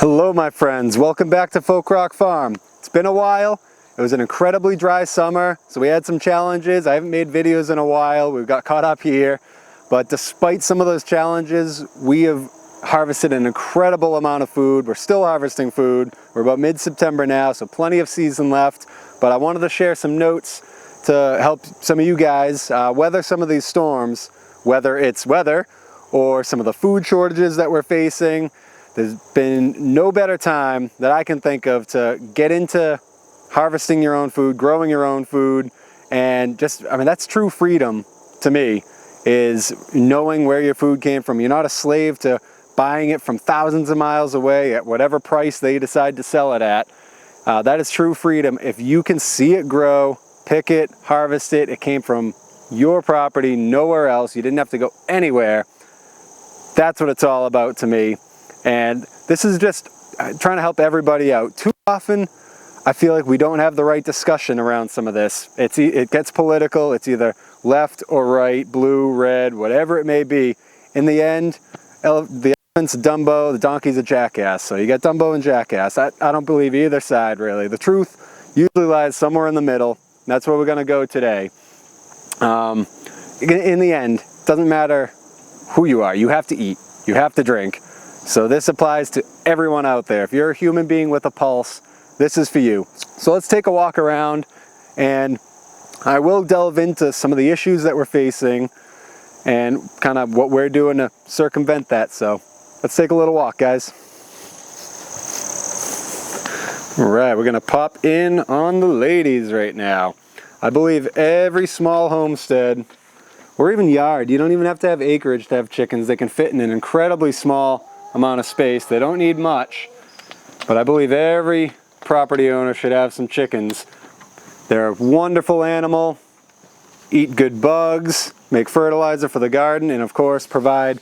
Hello my friends, welcome back to Folk Rock Farm. It's been a while. It was an incredibly dry summer, so we had some challenges. I haven't made videos in a while. We've got caught up here, but despite some of those challenges, we have harvested an incredible amount of food. We're still harvesting food. We're about mid-September now, so plenty of season left, but I wanted to share some notes to help some of you guys weather some of these storms, whether it's weather or some of the food shortages that we're facing. There's been no better time that I can think of to get into harvesting your own food, growing your own food, and that's true freedom to me, is knowing where your food came from. You're not a slave to buying it from thousands of miles away at whatever price they decide to sell it at. That is true freedom. If you can see it grow, pick it, harvest it, it came from your property, nowhere else, you didn't have to go anywhere. That's what it's all about to me. And this is just trying to help everybody out. Too often, I feel like we don't have the right discussion around some of this. It gets political. It's either left or right, blue, red, whatever it may be. In the end, the elephant's Dumbo, the donkey's a jackass. So you got Dumbo and jackass. I don't believe either side, really. The truth usually lies somewhere in the middle. That's where we're going to go today. In the end, it doesn't matter who you are. You have to eat. You have to drink. So this applies to everyone out there. If you're a human being with a pulse, this is for you. So let's take a walk around, and I will delve into some of the issues that we're facing and kind of what we're doing to circumvent that. So let's take a little walk, guys. All right, we're gonna pop in on the ladies right now. I believe every small homestead, or even yard, you don't even have to have acreage to have chickens. They can fit in an incredibly small amount of space. They don't need much, but I believe every property owner should have some chickens. They're a wonderful animal, eat good bugs, make fertilizer for the garden, and of course provide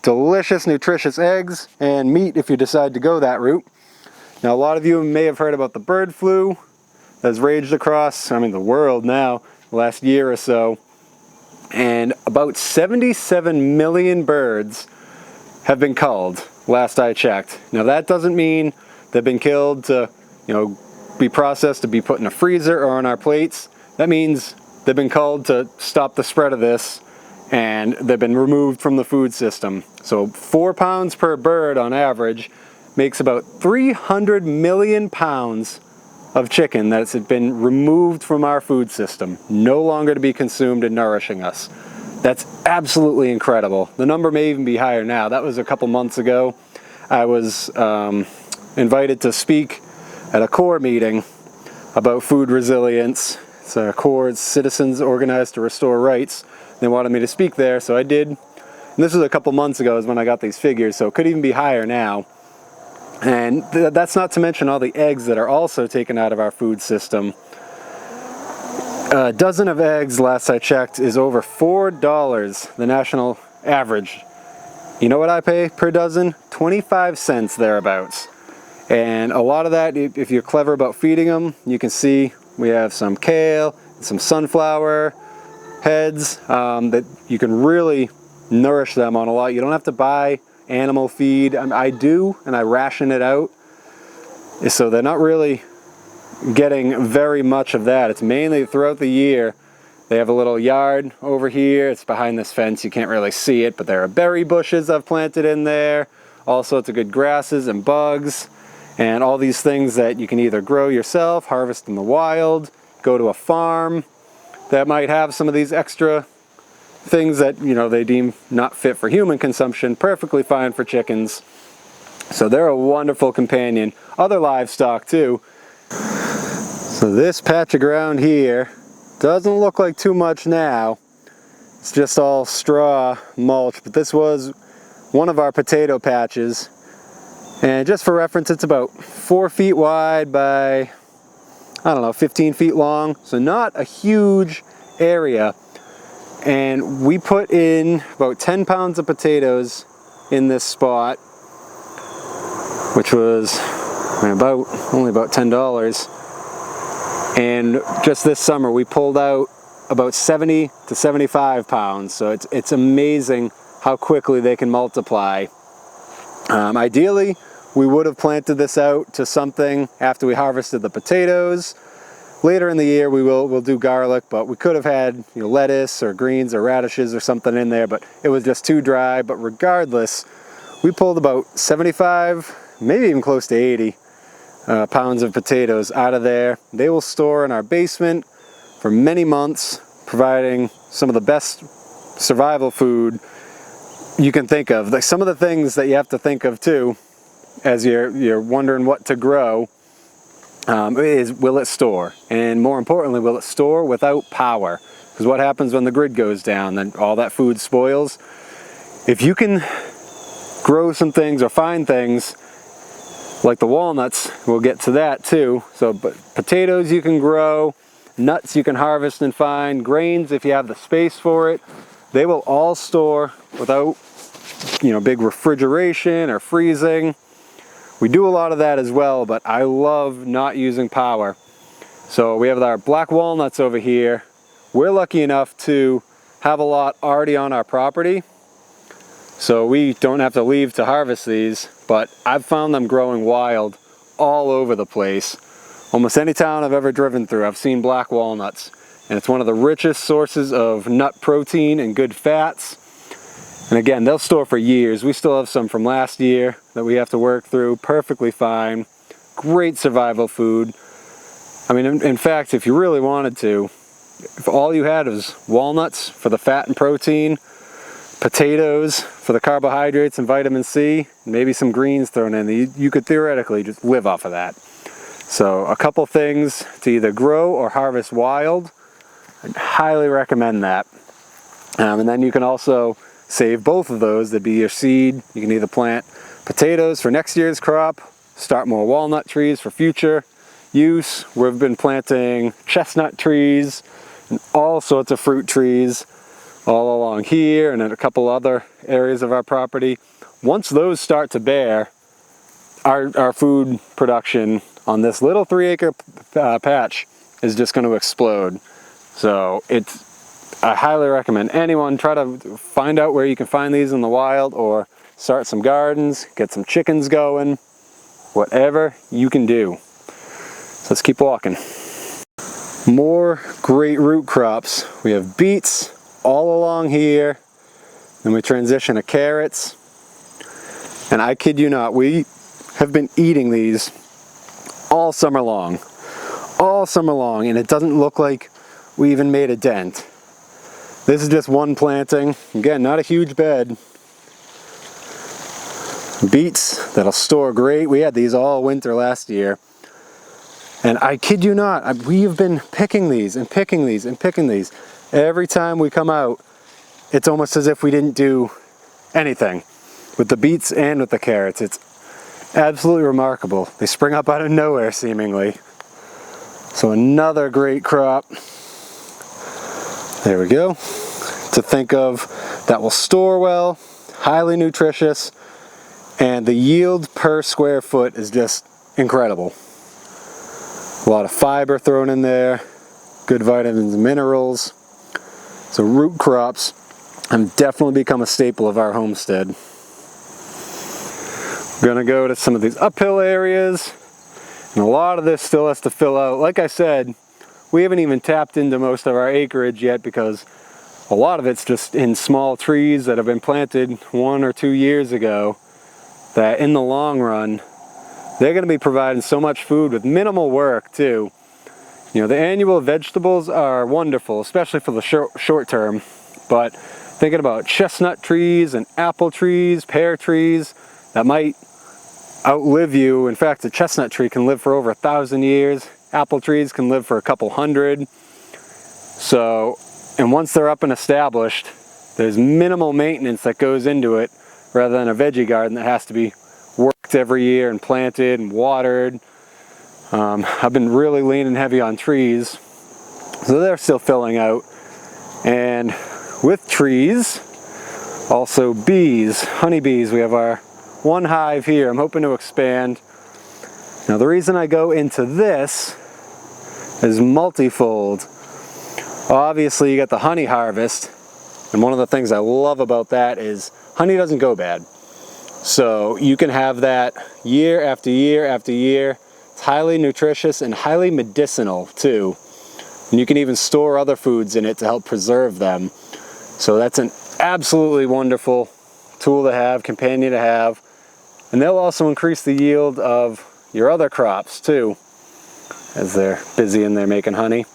delicious, nutritious eggs and meat if you decide to go that route. Now, a lot of you may have heard about the bird flu that's raged across, the world now, the last year or so, and about 77 million birds have been culled, last I checked. Now that doesn't mean they've been killed to, be processed to be put in a freezer or on our plates. That means they've been culled to stop the spread of this, and they've been removed from the food system. So 4 pounds per bird on average makes about 300 million pounds of chicken that's been removed from our food system, no longer to be consumed and nourishing us. That's absolutely incredible. The number may even be higher now. That was a couple months ago. I was invited to speak at a CORE meeting about food resilience. It's a CORE, Citizens Organized to Restore Rights. They wanted me to speak there, so I did. And this was a couple months ago is when I got these figures, so it could even be higher now. And that's not to mention all the eggs that are also taken out of our food system. A dozen of eggs, last I checked, is over $4, the national average. You know what I pay per dozen? 25 cents thereabouts. And a lot of that, if you're clever about feeding them, you can see we have some kale, some sunflower heads that you can really nourish them on a lot. You don't have to buy animal feed. I do, and I ration it out. So they're not really getting very much of that. It's mainly throughout the year. They have a little yard over here. It's behind this fence. You can't really see it, but there are berry bushes I've planted in there. All sorts of good grasses and bugs, and all these things that you can either grow yourself, harvest in the wild, go to a farm that might have some of these extra things that, they deem not fit for human consumption, perfectly fine for chickens. So they're a wonderful companion. Other livestock too. So this patch of ground here doesn't look like too much now. It's just all straw mulch, but this was one of our potato patches. And just for reference, it's about 4 feet wide by, 15 feet long. So not a huge area. And we put in about 10 pounds of potatoes in this spot, which was only about $10. And just this summer, we pulled out about 70 to 75 pounds. So it's amazing how quickly they can multiply. Ideally, we would have planted this out to something after we harvested the potatoes. Later in the year we'll do garlic, but we could have had, you know, lettuce or greens or radishes or something in there, but it was just too dry. But regardless, we pulled about 75, maybe even close to 80 pounds of potatoes out of there. They will store in our basement for many months, providing some of the best survival food you can think of. Like some of the things that you have to think of too, as you're wondering what to grow, is will it store? And more importantly, will it store without power? Because what happens when the grid goes down? Then all that food spoils. If you can grow some things or find things like the walnuts, we'll get to that too. So, but potatoes you can grow, nuts you can harvest and find, grains if you have the space for it, they will all store without, you know, big refrigeration or freezing. We do a lot of that as well, but I love not using power. So we have our black walnuts over here. We're lucky enough to have a lot already on our property, so we don't have to leave to harvest these, but I've found them growing wild all over the place. Almost any town I've ever driven through, I've seen black walnuts, and it's one of the richest sources of nut protein and good fats. And again, they'll store for years. We still have some from last year that we have to work through, perfectly fine. Great survival food. I mean, in fact, if you really wanted to, if all you had was walnuts for the fat and protein, potatoes for the carbohydrates and vitamin C, and maybe some greens thrown in, you could theoretically just live off of that. So a couple things to either grow or harvest wild. I'd highly recommend that. And then you can also save both of those. That'd be your seed. You can either plant potatoes for next year's crop, start more walnut trees for future use. We've been planting chestnut trees and all sorts of fruit trees all along here and in a couple other areas of our property. Once those start to bear, our food production on this little 3-acre patch is just going to explode. So I highly recommend anyone try to find out where you can find these in the wild, or start some gardens, get some chickens going, whatever you can do. So let's keep walking. More great root crops. We have beets all along here, then we transition to carrots, and I kid you not, we have been eating these all summer long, and it doesn't look like we even made a dent. This is just one planting. Again, not a huge bed. Beets that'll store great. We had these all winter last year. And I kid you not, we have been picking these and picking these and picking these. Every time we come out, it's almost as if we didn't do anything with the beets and with the carrots. It's absolutely remarkable. They spring up out of nowhere, seemingly. So another great crop. There we go. To think of that will store well, highly nutritious, and the yield per square foot is just incredible. A lot of fiber thrown in there, good vitamins and minerals. So root crops have definitely become a staple of our homestead. We're gonna go to some of these uphill areas, and a lot of this still has to fill out. Like I said, we haven't even tapped into most of our acreage yet because a lot of it's just in small trees that have been planted 1 or 2 years ago, that in the long run, they're going to be providing so much food with minimal work too. You know, the annual vegetables are wonderful, especially for the short term, but thinking about chestnut trees and apple trees, pear trees, that might outlive you. In fact, a chestnut tree can live for over 1,000 years. Apple trees can live for a couple hundred. So, and once they're up and established, there's minimal maintenance that goes into it, rather than a veggie garden that has to be worked every year and planted and watered. I've been really leaning heavy on trees, so they're still filling out. And with trees, also bees, honeybees. We have our one hive here. I'm hoping to expand. Now the reason I go into this is multifold. Obviously you got the honey harvest, and one of the things I love about that is honey doesn't go bad. So you can have that year after year after year. It's highly nutritious and highly medicinal too. And you can even store other foods in it to help preserve them. So that's an absolutely wonderful tool to have, companion to have. And they'll also increase the yield of your other crops too, as they're busy in there making honey.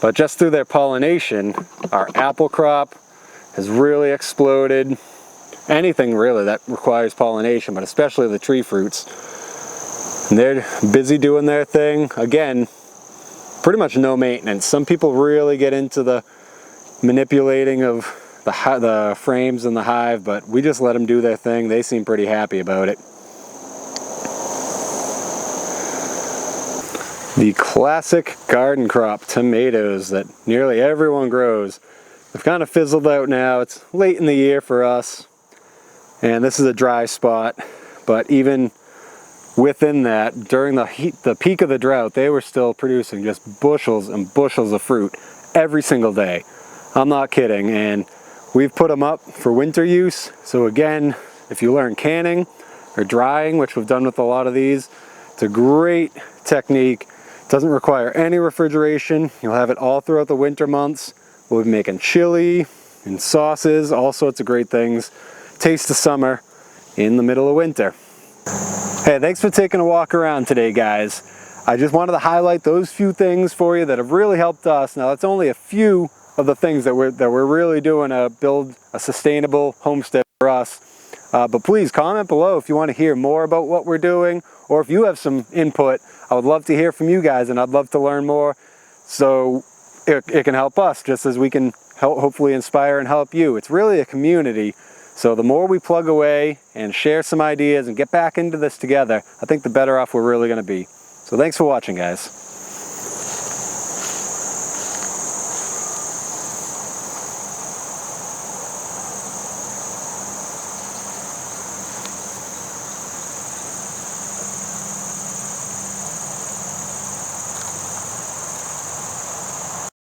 But just through their pollination, our apple crop has really exploded. Anything really that requires pollination, but especially the tree fruits. And they're busy doing their thing. Again, pretty much no maintenance. Some people really get into the manipulating of the frames in the hive, but we just let them do their thing. They seem pretty happy about it. The classic garden crop tomatoes that nearly everyone grows. They've kind of fizzled out now. It's late in the year for us, and this is a dry spot, but even within that, during the peak of the drought, they were still producing just bushels and bushels of fruit every single day. I'm not kidding, and we've put them up for winter use. So again, if you learn canning or drying, which we've done with a lot of these, it's a great technique. It doesn't require any refrigeration. You'll have it all throughout the winter months. We'll be making chili and sauces, all sorts of great things. Taste the summer in the middle of winter. Hey, thanks for taking a walk around today, guys. I just wanted to highlight those few things for you that have really helped us. Now, that's only a few of the things that we're really doing to build a sustainable homestead for us. But please comment below if you want to hear more about what we're doing, or if you have some input. I would love to hear from you guys, and I'd love to learn more, so it can help us just as we can hopefully inspire and help you. It's really a community. So the more we plug away and share some ideas and get back into this together, I think the better off we're really going to be. So thanks for watching, guys.